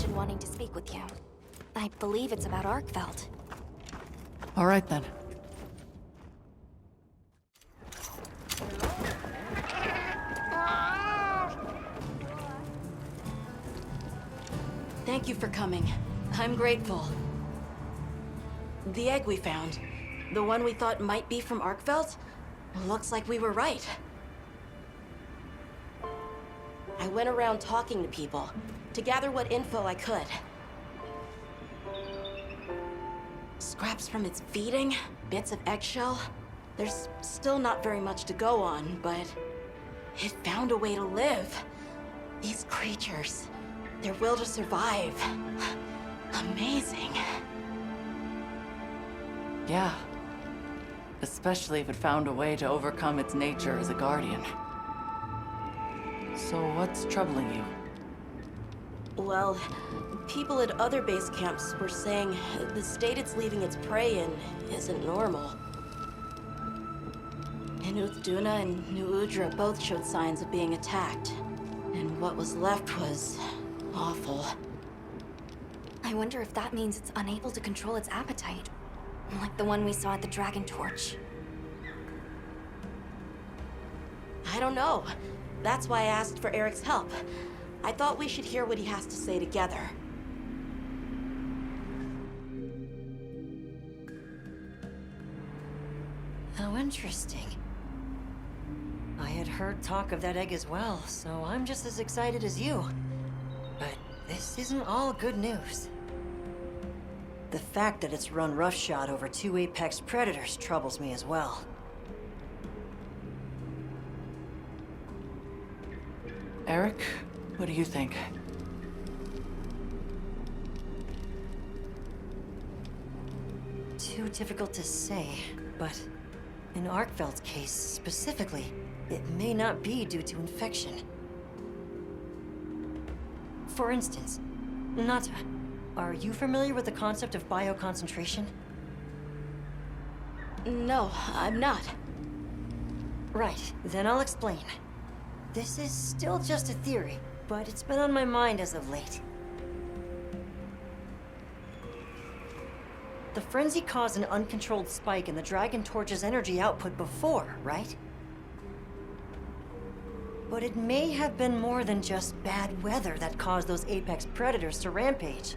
mentioned wanting to speak with you. I believe it's about Arkveld. All right, then. Thank you for coming. I'm grateful. The egg we found, the one we thought might be from Arkveld, looks like we were right. I went around talking to people to gather what info I could. Scraps from its feeding, bits of eggshell. There's still not very much to go on, but it found a way to live. These creatures, their will to survive. Amazing. Yeah. Especially if it found a way to overcome its nature as a guardian. So what's troubling you? Well, people at other base camps were saying the state it's leaving its prey in isn't normal. Duna and New Udra both showed signs of being attacked. And what was left was awful. I wonder if that means it's unable to control its appetite. Like the one we saw at the Dragon Torch. I don't know. That's why I asked for Eric's help. I thought we should hear what he has to say together. How interesting. I had heard talk of that egg as well, so I'm just as excited as you. But this isn't all good news. The fact that it's run roughshod over 2 apex predators troubles me as well. Eric, what do you think? Too difficult to say, but in Arkveld's case specifically, it may not be due to infection. For instance, Nata, are you familiar with the concept of bioconcentration? No, I'm not. Right, then I'll explain. This is still just a theory, but it's been on my mind as of late. The frenzy caused an uncontrolled spike in the Dragon Torch's energy output before, right? But it may have been more than just bad weather that caused those apex predators to rampage.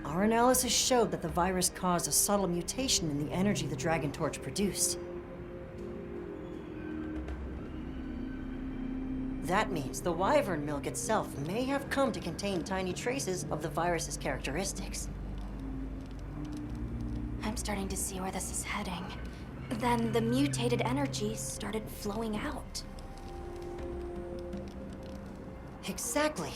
Our analysis showed that the virus caused a subtle mutation in the energy the Dragon Torch produced. That means the wyvern milk itself may have come to contain tiny traces of the virus's characteristics. I'm starting to see where this is heading. Then the mutated energy started flowing out. Exactly.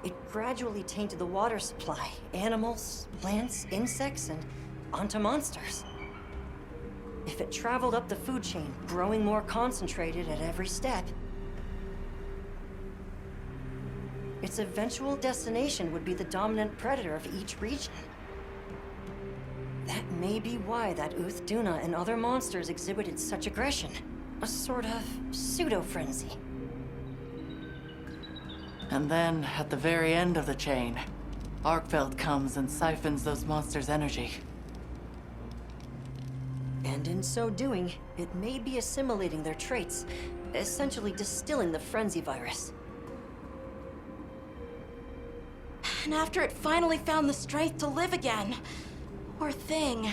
It gradually tainted the water supply, animals, plants, insects, and onto monsters. If it traveled up the food chain, growing more concentrated at every step, its eventual destination would be the dominant predator of each region. That may be why that Duna and other monsters exhibited such aggression. A sort of pseudo-frenzy. And then, at the very end of the chain, Arkveld comes and siphons those monsters' energy. And in so doing, it may be assimilating their traits, essentially distilling the frenzy virus. And after it finally found the strength to live again, poor thing.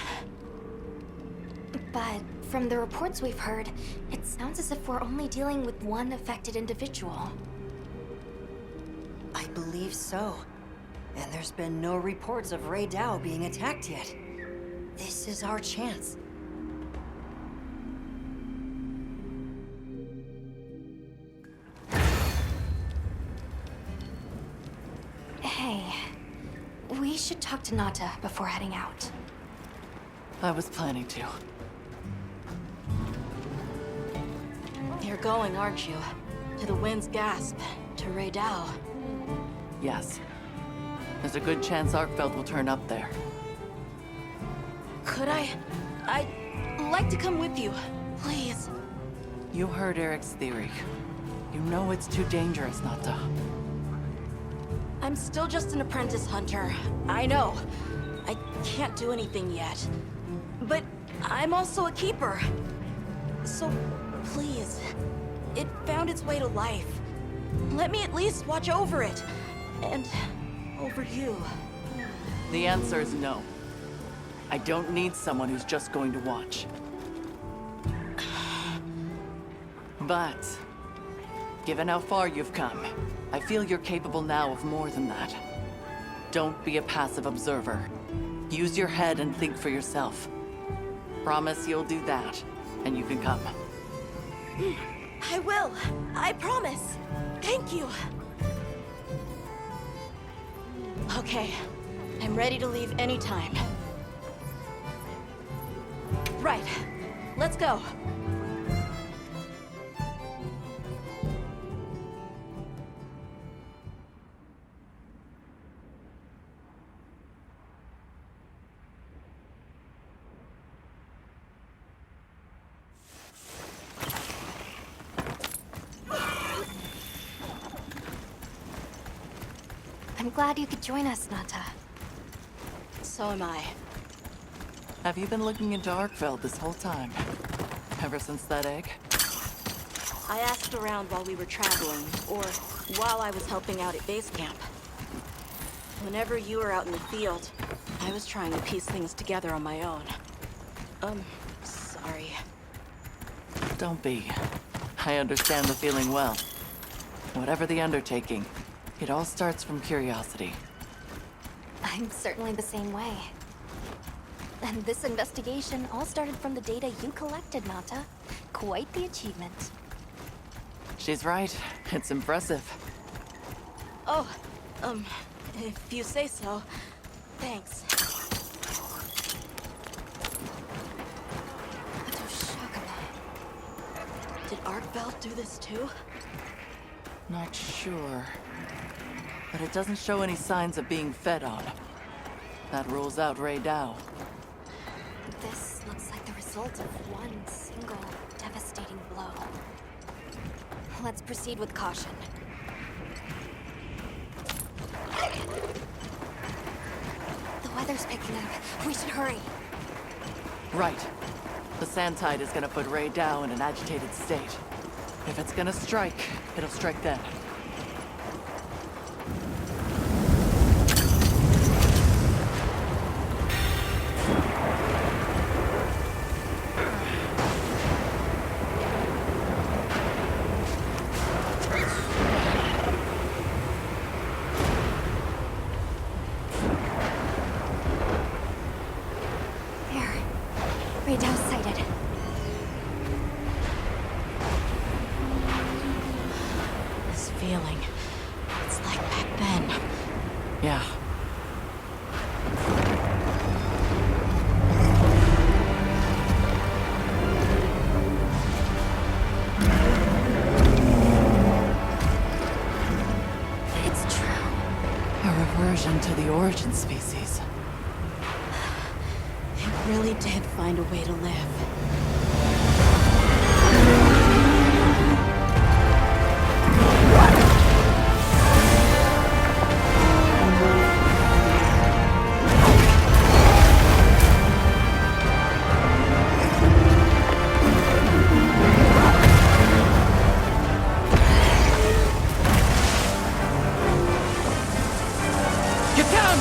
But from the reports we've heard, it sounds as if we're only dealing with one affected individual. I believe so. And there's been no reports of Ray Dow being attacked yet. This is our chance. Hey, we should talk to Nata before heading out. I was planning to. You're going, aren't you? To the Wind's Gasp, to Ray Dow. Yes. There's a good chance Arkveld will turn up there. Could I? I'd like to come with you, please. You heard Eric's theory. You know it's too dangerous not to. I'm still just an apprentice hunter. I know. I can't do anything yet. But I'm also a keeper. So, please. It found its way to life. Let me at least watch over it. And over you. The answer is no. I don't need someone who's just going to watch. But, given how far you've come, I feel you're capable now of more than that. Don't be a passive observer. Use your head and think for yourself. Promise you'll do that, and you can come. I will. I promise. Thank you. Okay. I'm ready to leave anytime. Right. Let's go. I'm glad you could join us, Nata. So am I. Have you been looking into Arkveld this whole time? Ever since that egg? I asked around while we were traveling, or while I was helping out at base camp. Whenever you were out in the field, I was trying to piece things together on my own. Sorry. Don't be. I understand the feeling well. Whatever the undertaking, it all starts from curiosity. I'm certainly the same way. And this investigation all started from the data you collected, Nata. Quite the achievement. She's right. It's impressive. Oh, if you say so. Thanks. Did Arkveld do this too? Not sure. But it doesn't show any signs of being fed on. That rules out Ray Dow. This looks like the result of one single devastating blow. Let's proceed with caution. The weather's picking up. We should hurry. Right. The sand tide is gonna put Ray Dow in an agitated state. If it's gonna strike, it'll strike then. Radar sighted. This feeling, it's like back then. Yeah. It's true. A reversion to the origin species. It really did find a way to live. Get down!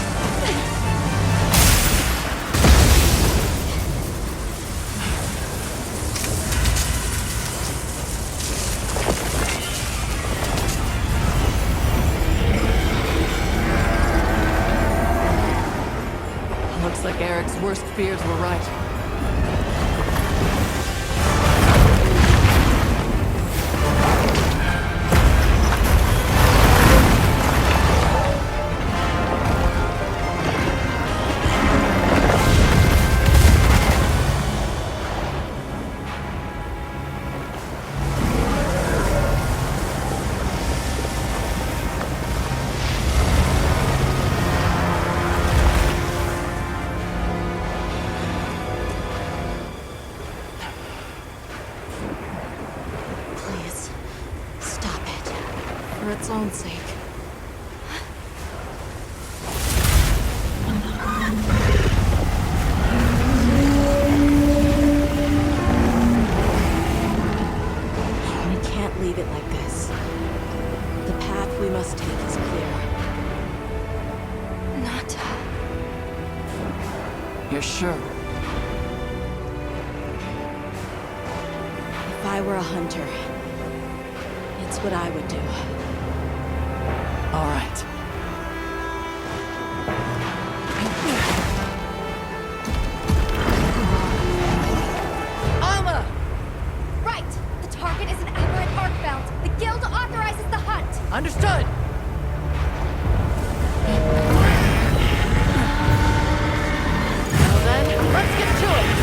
Looks like Eric's worst fears were right. its own sake. We can't leave it like this. The path we must take is clear. Nata. You're sure? If I were a hunter, it's what I would do. All right. Alma! Right! The target is an aberrant Arkveld. The guild authorizes the hunt. Understood! Well then, let's get to it!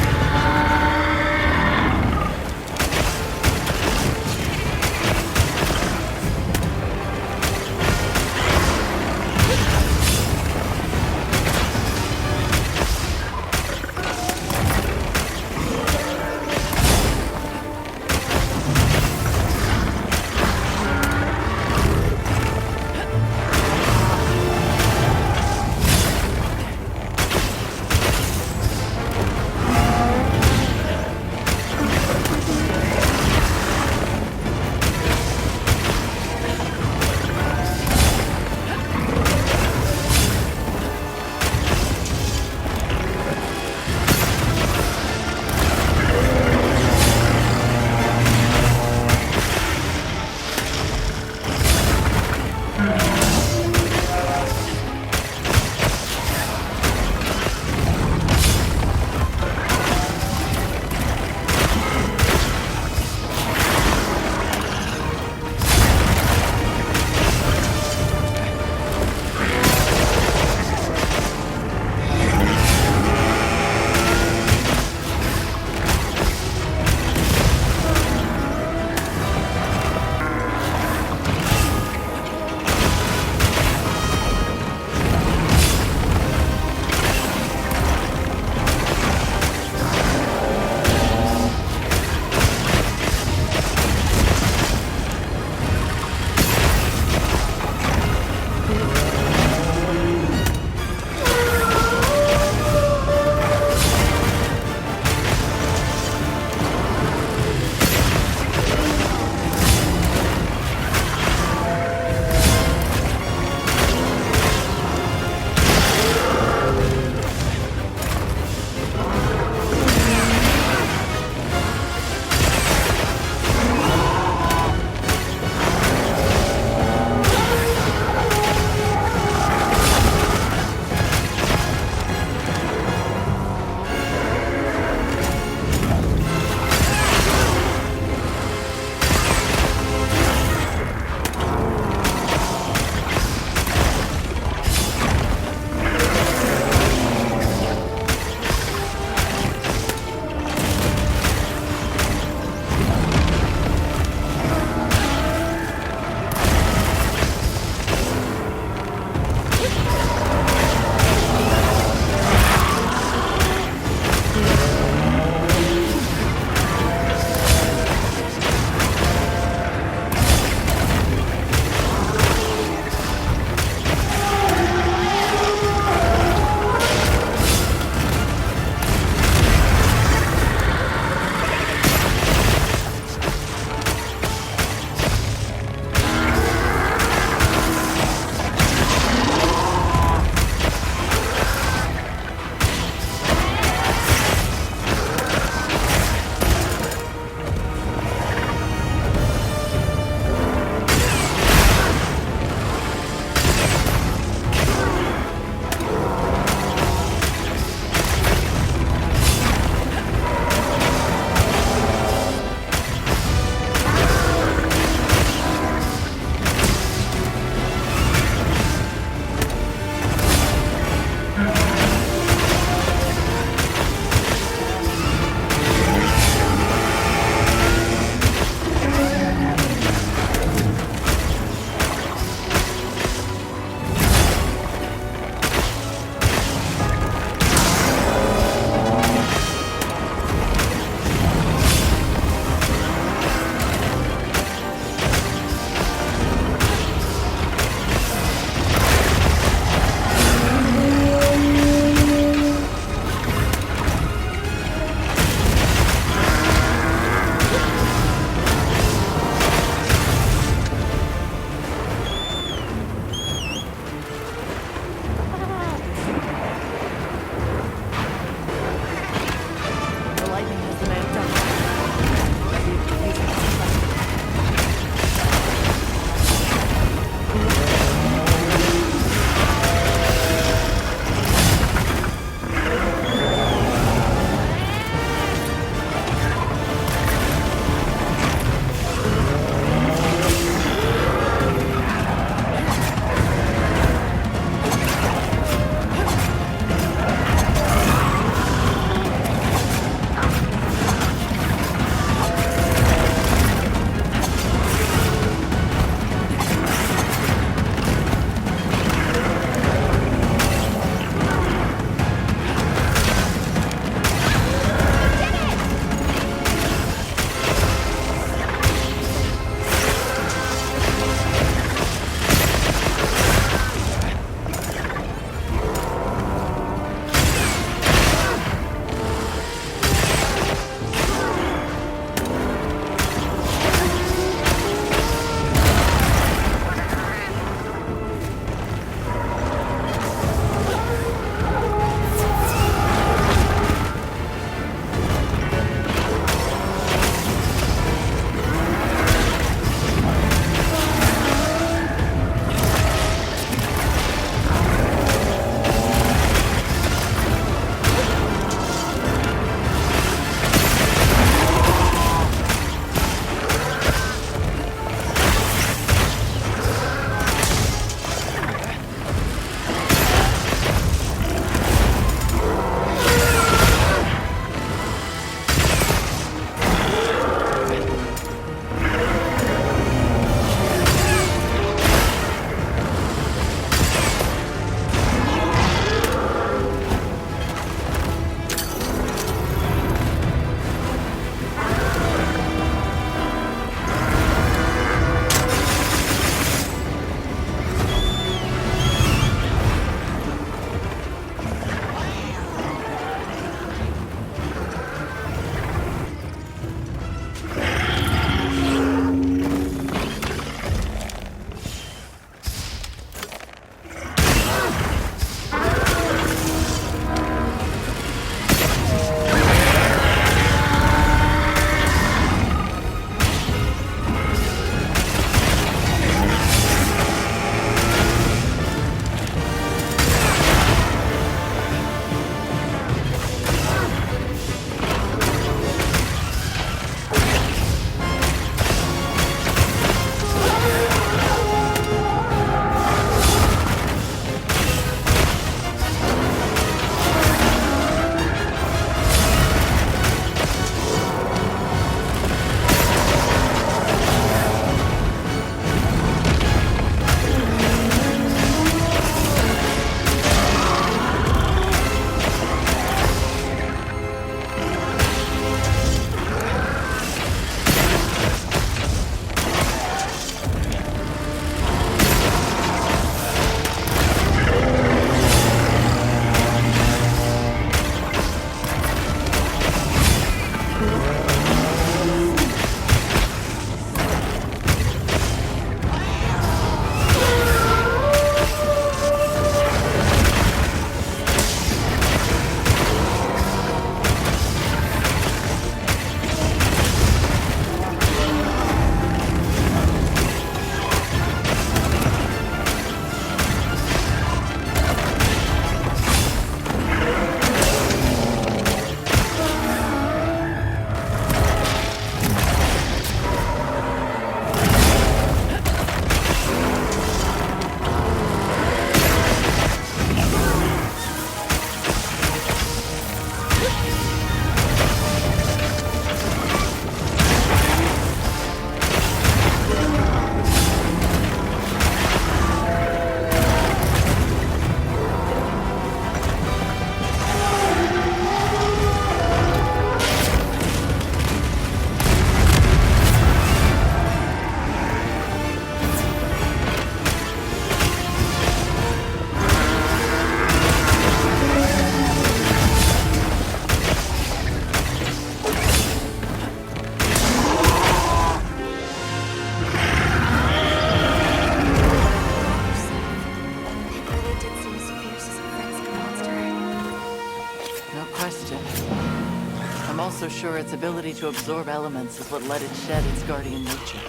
so sure its ability to absorb elements is what let it shed its guardian nature.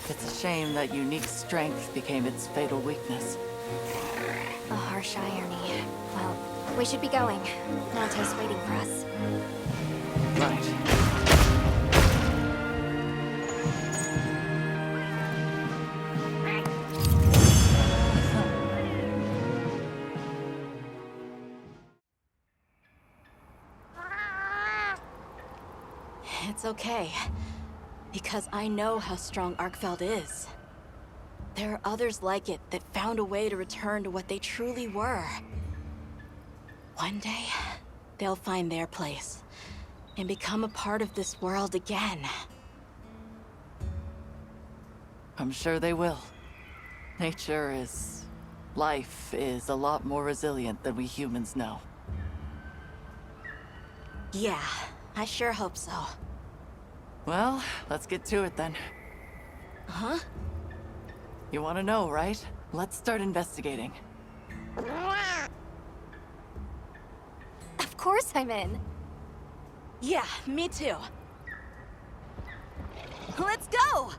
It's a shame that unique strength became its fatal weakness. A harsh irony. Well, we should be going. Nanto's waiting for us. Right. It's okay. Because I know how strong Arkveld is. There are others like it that found a way to return to what they truly were. One day, they'll find their place and become a part of this world again. I'm sure they will. Life is a lot more resilient than we humans know. Yeah, I sure hope so. Well, let's get to it then. Huh? You want to know, right? Let's start investigating. Of course I'm in. Yeah, me too. Let's go!